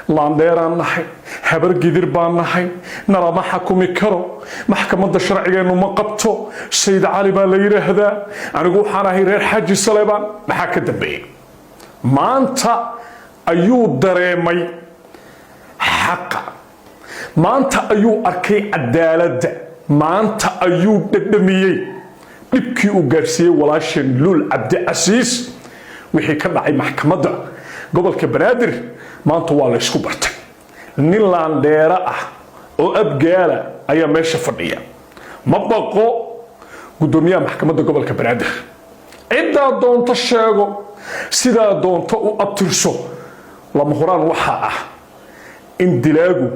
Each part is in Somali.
laandheeraan nahay habar gidir baan nahay nalama xakumi karo maxkamadda sharcigeenu ma qabto sayid cali baa la yiraahdaa anigu waxaan ahay reer xaaji saleebaan maxaa ka dambeeyay maanta ayuu dareemay xaqa maanta ayuu arkay cadaaladda maanta ayuu dhadhamiyey dhibkii uu gaarsiiyey walaasheen luul cabdicasiis wixii ka dhacay maxkamadda gobolka banaadir maanta waa la isku bartay nin laandheera ah oo abgaala ayaa meesha fadhiya ma baqo gudoomiyaha maxkamadda gobolka banaadir ciddaa doonto sheego sidaa doonto u abtirso lama huraan waxaa ah in dilaagu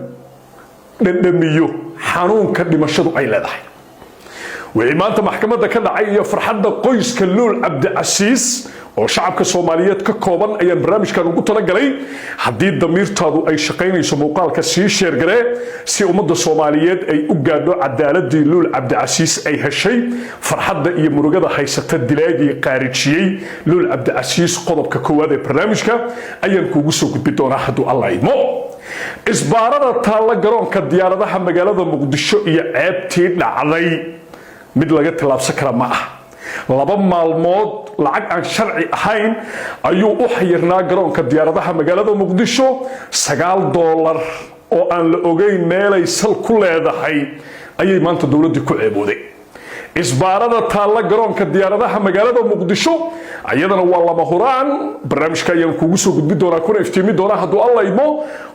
dhadhamiyo xanuunka dhimashadu ay leedahay wixii maanta maxkamadda ka dhacay iyo farxadda qoyska luul cabdicasiis oo shacabka Soomaaliyeed ka kooban ayaan barnaamijkan ugu talagalay haddii damiirtaadu ay shaqaynayso muuqaalka sii sheer garee si ummadda Soomaaliyeed ay u gaadho cadaaladii luul cabdicasiis ay heshay farxadda iyo murugada haysata dilaagii qaarijiyay luul cabdicasiis qodobka koowaad ee barnaamijka ayaan kuugu soo gudbin doonaa hadduu Allah idmo isbaarada taalla garoonka diyaaradaha magaalada Muqdisho iyo ceebtii dhacday mid laga tilaabsan kara ma ah laba maalmood lacag aan sharci ahayn ayuu u xayirnaa garoonka diyaaradaha magaalada Muqdisho $9 oo aan la ogeyn meelay sal ku leedahay ayay maanta dawladdu ku ceebooday isbaarada taalla garoonka diyaaradaha magaalada Muqdisho ayadana waa lama huraan barnaamijka ayaan kuugu soo gudbin doonaa kuna iftiimi doonaa hadduu Allah idmo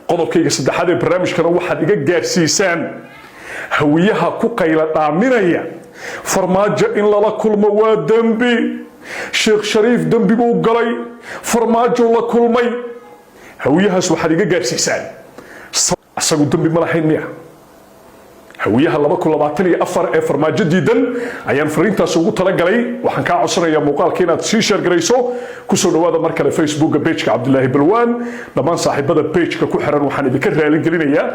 qodobkayga saddexaad ee barnaamijkana waxaad iga gaarsiisaan hawiyaha ku qayla dhaaminaya farmaajo in lala kulmo waa dambi sheekh shariif dambi buu galay farmaajo la kulmay hawiyahaas waxaad iga gaarsiisaan asagu dambi ma lahayn miya hawiyaha 2024 ee farmaajo diidan ayaan fariintaas ugu talagalay waxaan ka codsanayaa muuqaalka inaad sii share garayso ku soo dhawaada mar kale Facebook page-ka Cabdullaahi Balwaan dhamaan saaxiibada page-ka ku xiran waxaan idinka raali gelinayaa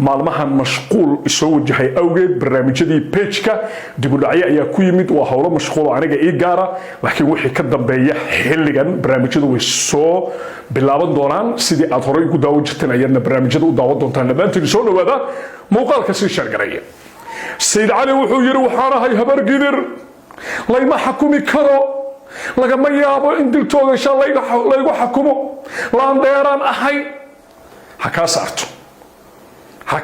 maalmahan mashquul isoo wajahay awgeed barnaamijyadii page-ka dib u dhacyo ayaa ku yimid waa howlo mashquul aniga ii gaara laakiin wixii ka dambeeya xilligan barnaamijyadu way soo bilaaban doonaan sidii aad horey ugu daawan jirteen ayaana barnaamijyada u daawan doontaan dhammaantiin soo dhawaada muuqaalka sii share garaya sayid cali wuxuu yiri waxaan ahay habar gidir layma xakumi karo lagama yaabo in dil toogasho laygu xakumo laandheeraan ahay ha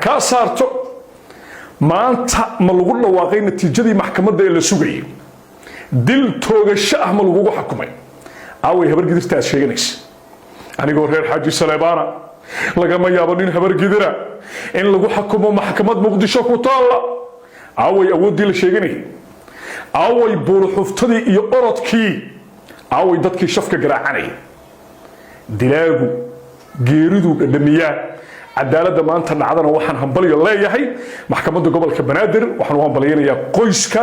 kaa saarto maanta ma lagu dhawaaqay natiijadii maxkamadda ee la sugayay dil toogasho ah ma lagugu xakumay aaway habar gidirtaad sheeganaysa anigoo reer xaaji saleebaana lagama yaabo nin habar gidira in lagu xakumo maxkamad Muqdisho ku taala aaway awoodii la sheeganay aaway buulxuftadii iyo orodkii aaway dadkii shafka garaacanay dilaagu geeridu dhadhamiyaa cadaaladda maanta dhacdana waxaan hambaliyo leeyahay maxkamadda gobolka banaadir waxaan u hambaliyanayaa qoyska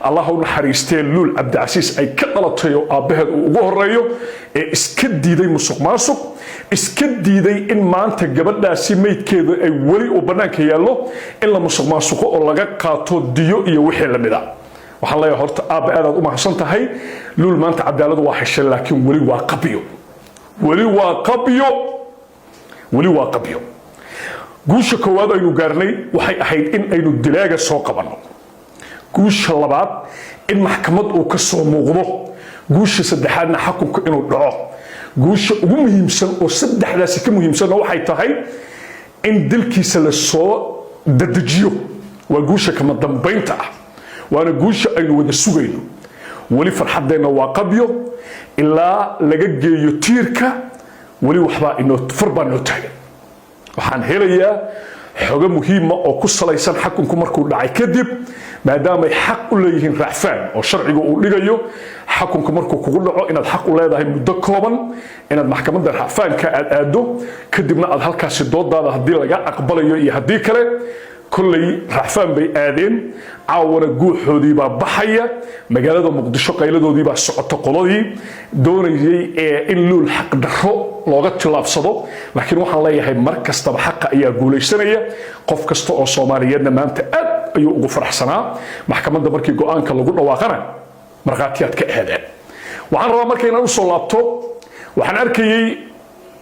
Allah u naxariistay luul cabdicasiis ay ka dhalatay oo aabaheed uu ugu horeeyo ee iska diiday musuqmaasuq iska diiday in maanta gabadhaasi meydkeedu ay wali u banaanka yaallo in la musuqmaasuqo oo laga qaato diyo iyo wixii la mid ah waxaan leeyahay horta aaba aad u mahadsan tahay luul maanta cadaaladu waa heshay laakiin wali waa qabiyo guusha koowaad aynu gaarnay waxay ahayd in aynu dilaaga soo qabanno guusha labaad in maxkamad uu ka soo muuqdo guusha saddexaadna xukunka inuu dhaco guusha ugu muhiimsan oo saddexdaasi ka muhiimsan waxay tahay in dilkiisa la soo dedejiyo waa guusha kama dambeynta ah waana guusha aynu wada sugayno wali farxadeena waa qabyo ilaa laga geeyo tiirka wali waxba inoo farbaa noo taagan waxaan helayaa xogo muhiim ah oo ku salaysan xukunku markuu dhacay kadib maadaama ay xaq u leeyihiin raacfaan oo sharcigu uu dhigayo xukunku markuu kugu dhaco inaad xaq u leedahay muddo kooban inaad maxkamadda raacfaanka aado kadibna aad halkaasi doodaada haddii laga aqbalayo iyo haddii kale كلي رحفان بي آدين عاونا قوحودي با بحيا مقالة مقدشو قيلدودي با سعوت قلودي دوني إن لو الحق درو لوغت تلاب صدو لكن وحان الله يهي مركز تبا حق ايا قولي سنية قف كستو او صوماليادنا ما انت ايو اغو فرح سنة محكمة دا مركي قوان كاللغو واقنا مرغاتيات كأهدان وحان روا مركي نانو صلابتو وحان اركي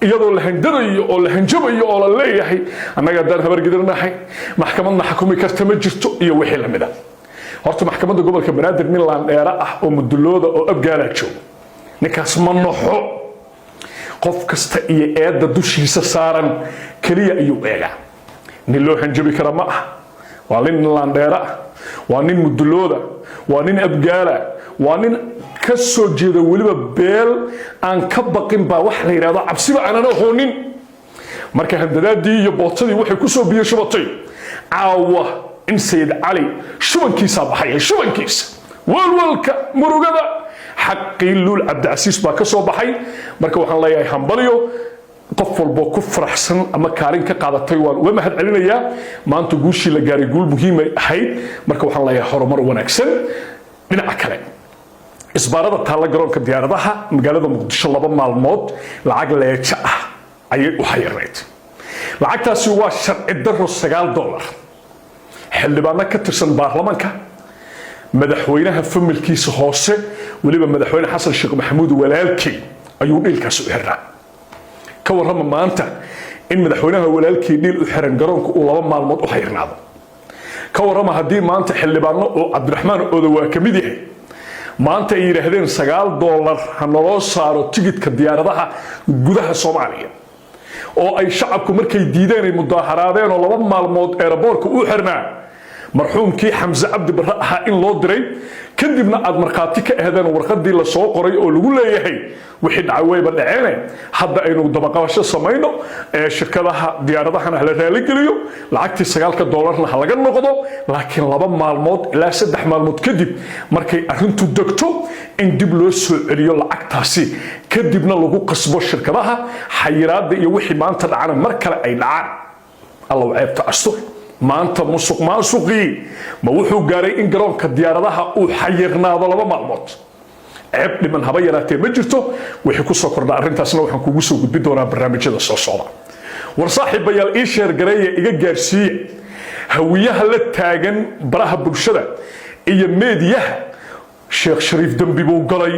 iyadoo la handadayo oo la hanjabayo oo la leeyahay annaga haddaan habargidirnahay maxkamadna xukumi karta ma jirto iyo wixii la mida. horta maxkamadda gobolka banaadir nin laandheera ah oo mudulooda oo abgaalaa joogo, ninkaas ma noxo. qof kasta iyo eedda dushiisa saaran keliya ayuu eegaa. nin loo hanjabi kara ma ah. waa nin laandheera ah, waa nin mudulooda, waa nin abgaala, waa nin ka soo jeeda weliba beel aan ka baqin baa wax la yidhaahdo cabsiba aanan aqoonin. marka handadaadii iyo bootadii waxay ku soo biyo shubatay caawa in sayid cali shubankiisa baxay, shubankiisa walwalka murugada xaqii luul cabdicasiis baa ka soo baxay. marka waxaan leeyahay hambaliyo qof walbo ku faraxsan ama kaalin ka qaadatay waan uga mahad celinayaa. maanta guushii la gaaray guul muhiim ay ahayd. marka waxaan leeyahay horumar wanaagsan. dhinaca kale isbaarada taalla garoonka diyaaradaha magaalada muqdisho 2 maalmood lacag leeja ah ayay u xayirayd. lacagtaasi waa sharci daro $9. xildhibaano ka tirsan baarlamaanka, madaxweynaha familkiisa hoose, weliba madaxweyne xasan sheekh maxamuud walaalkii ayuu dhiilkaas u xirnaa. ka warrama maanta in madaxweynaha walaalkii dhiil u xiran garoonka uu 2 maalmood u xayirnaado. ka warrama haddii maanta xildhibaano oo cabdiraxmaan odawaa ka mid yahay maanta ay yidhaahdeen $9 ha naloo saaro tigidhka diyaaradaha gudaha Soomaaliya, oo ay shacabku markay diideen ay mudaaharaadeen oo 2 maalmood eeraboorka u xirnaa marxuumkii xamse cabdi barre ahaa in loo diray, kadibna aad markhaati ka ahdeen warqadii la soo qoray oo lagu leeyahay wixii dhacay wayba dhaceene hadda aynu dabaqabasho samayno shirkadaha diyaaradahana la raali geliyo lacagtii $9 ha laga noqdo. laakiin 2 maalmood ilaa 3 maalmood kadib markay arrintu degto in dib loo soo celiyo lacagtaasi, kadibna lagu qasbo shirkadaha xayiraada iyo wixii maanta dhacana mar kale ay dhacaan. allah ceebta astur. maanta musuq maasuqii ma wuxuu gaaray in garoonka diyaaradaha uu xayirnaado 2 maalmood. ceeb dhiman haba yaraatee ma jirto. wixii ku soo kordha arrintaasna waxaan kugu soo gudbin doonaa barnaamijyada soo socda. war saaxiibayaal ii sheer gareeya iga gaarsiiya hawiyaha la taagan baraha bulshada iyo meediyaha. sheekh shariif dambi buu galay.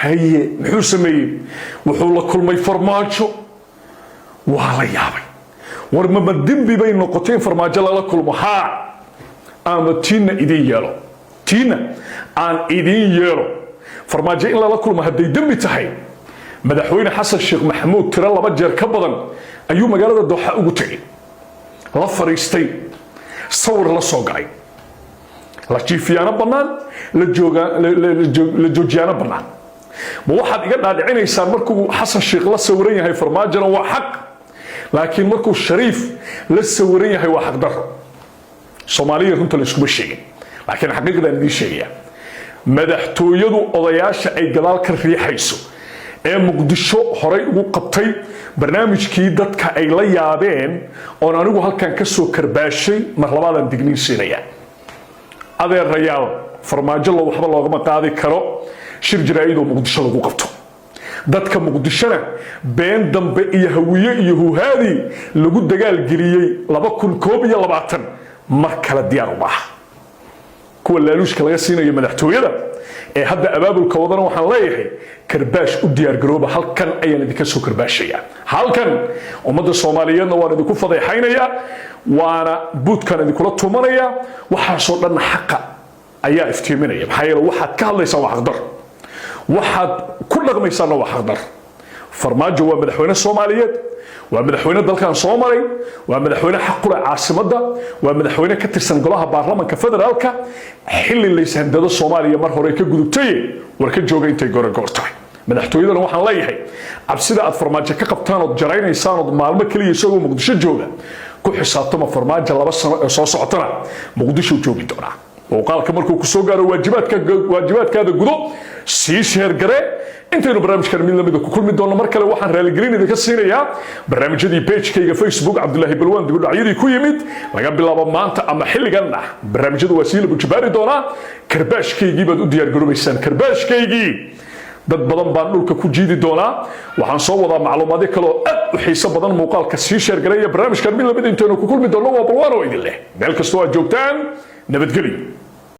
haye muxuu sameeyey? wuxuu la kulmay farmaajo. waa la yaabay. war ma dembi bay noqotay in farmaajo lala kulmo? haa, ama tiina idin yeelo, tiina aan idin yeelo. farmaajo in lala kulmo hadday dembi tahay, madaxweyne xasan sheekh maxamuud tiro 2 jeer ka badan ayuu magaalada dooxa ugu tegay, la fariistay, sawir la soo galay, la jiifiyaano bannaan, la joojiyaano bannaan. ma waxaad iga dhaadhicinaysaan markuu xasan sheekh la sawiran yahay farmaajona waa xaq, laakiin markuu shariif la sawiran yahay waa xaq daro? soomaaliya runta la iskuma sheegin, laakiin xaqiiqdaan idiin sheegaya. madaxtooyadu odayaasha ay gadaal ka riixayso ee muqdisho horay ugu qabtay barnaamijkii dadka ay la yaabeen oon anigu halkan ka soo karbaashay mar labaadan digniin siinaya. adeerayaal, farmaajo waxba loogama qaadi karo shir jaraa'id oo muqdisho lagu qabto. dadka muqdishona been dambe iyo hawiye iyo huhaadii lagu dagaalgeliyey 2021 mar kale diyaar u maaha. kuwa laaluushka laga siinayo madaxtooyada ee hadda abaabulka wadana waxaan leeyahay karbaash u diyaar garooba. halkan ayaan idinka soo karbaashaya. halkan ummadda Soomaaliyeedna waan idinku fadeexaynaya, waana buudkan idinkula tumanaya. waxaasoo dhan xaqa ayaa iftiiminaya. maxaa yeelay waxaad ka hadlaysaan waa xaqdar, waxaad ku dhaqmaysaanna waa xaqdar. farmaajo waa madaxweyne Soomaaliyeed, waa madaxweyne dalkan soo maray, waa madaxweyne xaq u leh caasimadda, waa madaxweyne ka tirsan golaha baarlamaanka federaalka. xilli la ishandado Soomaaliya mar hore ka gudubtay war ka jooga intay goor tahay. madaxtooyadana waxaan leeyahay cabsida aad farmaajo ka qabtaan oo jaraynaysaan oo maalmo kaliya isagoo muqdisho jooga ku xisaabtama farmaajo 2 sano ee soo socotana muqdisho joogi doona. muuqaalka markuu ku soo gaaro waajibaadkaada gudo sii sheer gare. intaynu barnaamijkan mid lamida ku kulmi doono mar kale waxaan raaligelin idinka siinayaa barnaamijyadii page-kayga Facebook Cabdullaahi Balwaan dibudhacyadii ku yimid laga bilaabo maanta ama xilligan barnaamijyadu waa sii la bujibaari doonaa. karbaashkaygii baad u diyaar garoobaysaan. karbaashkaygii dad badan baan dhulka ku jiidi doonaa. waxaan soo wadaa macluumaadyo kale oo aad u xiiso badan. muuqaalka sii sheer gareeya barnaamijkan mid lamida intaynu ku kulmi doono waa Balwaan oo idin leh meel kastoo aad joogtaan nabadgelyo.